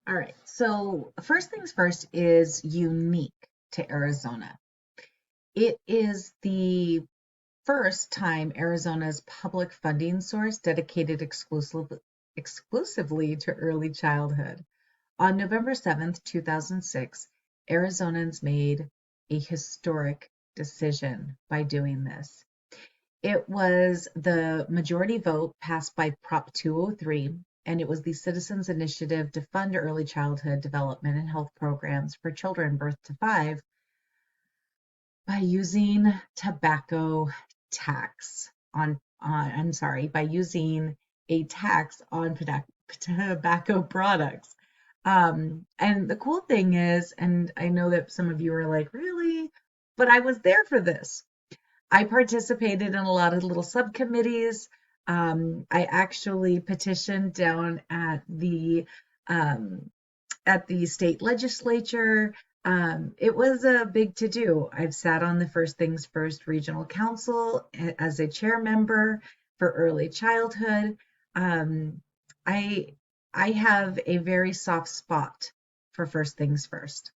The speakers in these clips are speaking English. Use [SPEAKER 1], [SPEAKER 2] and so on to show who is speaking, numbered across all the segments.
[SPEAKER 1] All right. So, first things first is unique to Arizona. It is the first time Arizona's public funding source dedicated exclusively to early childhood. On November 7th, 2006, Arizonans made a historic decision by doing this. It was the majority vote passed by Prop 203, and it was the Citizens Initiative to fund early childhood development and health programs for children birth to 5 by using tobacco tax by using a tax on tobacco products. And the cool thing is, and I know that some of you are like, really? But I was there for this. I participated in a lot of little subcommittees. I actually petitioned down um, at the state legislature. It was a big to do. I've sat on the First Things First Regional Council as a chair member for early childhood. Um, I I have a very soft spot for First Things First.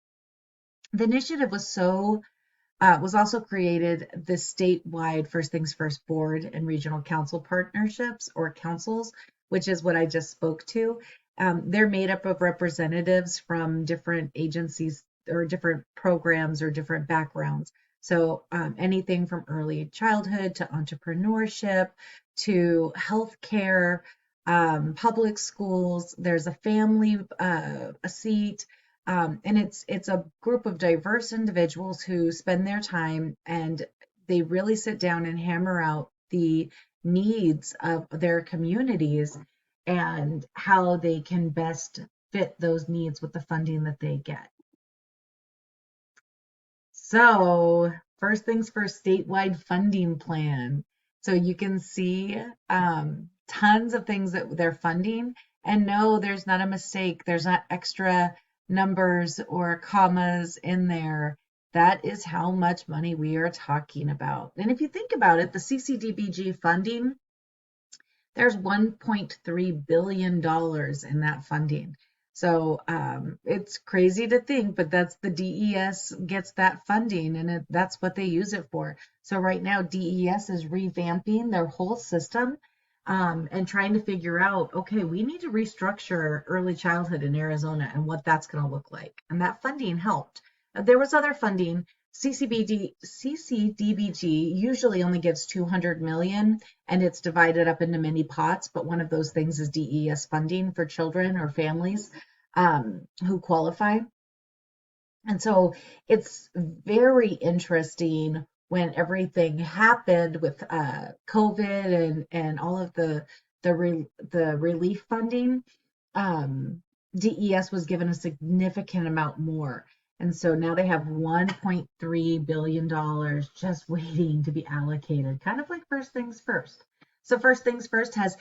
[SPEAKER 1] The initiative was also created the statewide First Things First board and regional council partnerships or councils, which is what I just spoke to. They're made up of representatives from different agencies or different programs or different backgrounds. So anything from early childhood to entrepreneurship to healthcare, public schools. There's a family a seat, and it's a group of diverse individuals who spend their time and they really sit down and hammer out the needs of their communities and how they can best fit those needs with the funding that they get. So, first things first, statewide funding plan. So you can see tons of things that they're funding. And no, there's not a mistake. There's not extra numbers or commas in there. That is how much money we are talking about. And if you think about it, the CCDBG funding, there's $1.3 billion in that funding. So it's crazy to think, but that's the DES gets that funding and that's what they use it for. So right now, DES is revamping their whole system and trying to figure out, okay, we need to restructure early childhood in Arizona and what that's going to look like. And that funding helped. There was other funding. CCDBG usually only gives 200 million and it's divided up into many pots, but one of those things is DES funding for children or families who qualify. And so it's very interesting when everything happened with COVID and all of the relief funding. DES was given a significant amount more. And so now they have $1.3 billion just waiting to be allocated, kind of like First Things First. So First Things First has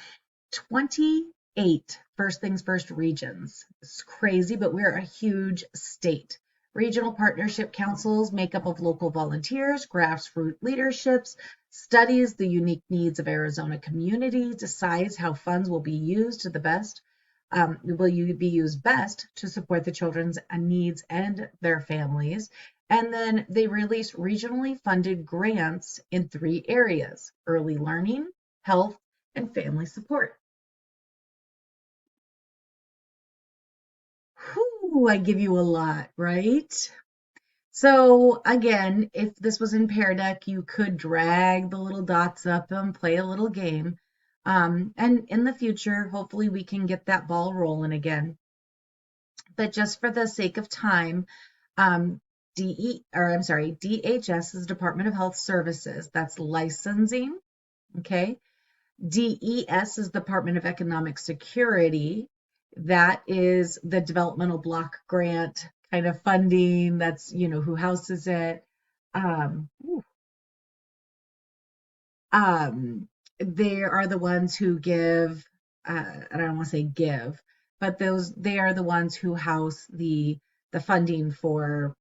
[SPEAKER 1] 28 First Things First regions. It's crazy, but we're a huge state. Regional partnership councils make up of local volunteers, grassroots leaderships, studies the unique needs of Arizona community, decides how funds will be used to the best, will you be used best to support the children's needs and their families. And then they release regionally funded grants in 3 areas: early learning, health, and family support. Whew, I give you a lot, right? So again, if this was in Pear Deck, you could drag the little dots up and play a little game. And in the future, hopefully we can get that ball rolling again. But just for the sake of time, um, DHS is Department of Health Services. That's licensing. Okay. DES is Department of Economic Security. That is the developmental block grant kind of funding. That's, who houses it. Um, they are the ones who give, I don't want to say give, but they are the ones who house the funding for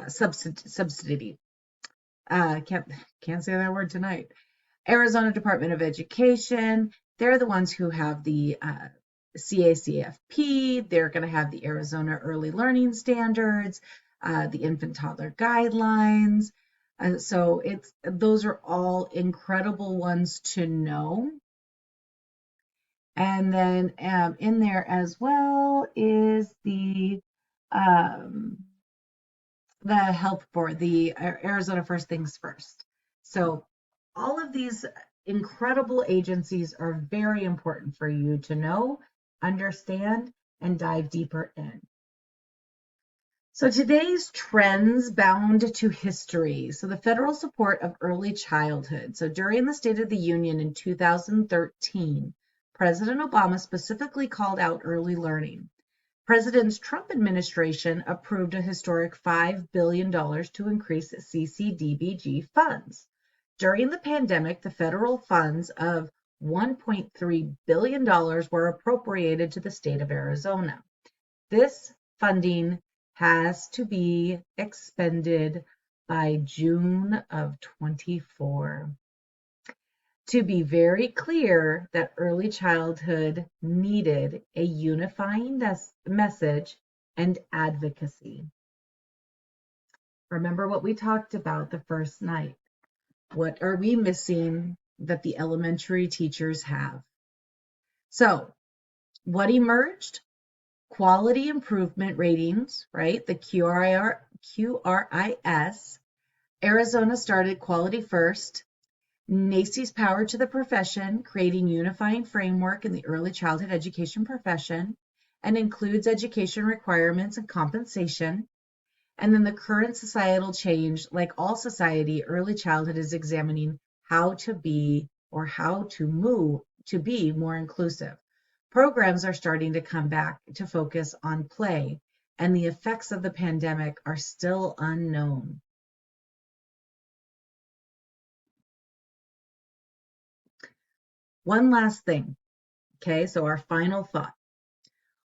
[SPEAKER 1] subsidy. Can't say that word tonight. Arizona Department of Education, they're the ones who have the CACFP, they're going to have the Arizona Early Learning Standards, the Infant Toddler Guidelines. So those are all incredible ones to know. And then in there as well is um, the health board, the Arizona First Things First. So all of these incredible agencies are very important for you to know, understand, and dive deeper in. So today's trends bound to history. So the federal support of early childhood. So during the State of the Union in 2013, President Obama specifically called out early learning. President Trump administration approved a historic $5 billion to increase CCDBG funds. During the pandemic, the federal funds of $1.3 billion were appropriated to the state of Arizona. This funding has to be expended by June of 24. To be very clear that early childhood needed a unifying message and advocacy. Remember what we talked about the first night. What are we missing that the elementary teachers have? So, what emerged? Quality improvement ratings, right? The QRIS. Arizona started quality first. NAEYC's power to the profession, creating unifying framework in the early childhood education profession, and includes education requirements and compensation. And then the current societal change, like all society, early childhood is examining how to be or how to move to be more inclusive. Programs are starting to come back to focus on play, and the effects of the pandemic are still unknown. One last thing, okay, so our final thought.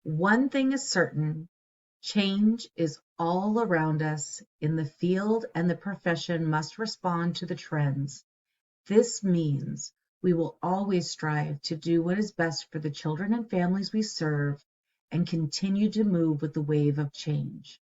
[SPEAKER 1] One thing is certain, change is all around us in the field, and the profession must respond to the trends. This means we will always strive to do what is best for the children and families we serve and continue to move with the wave of change.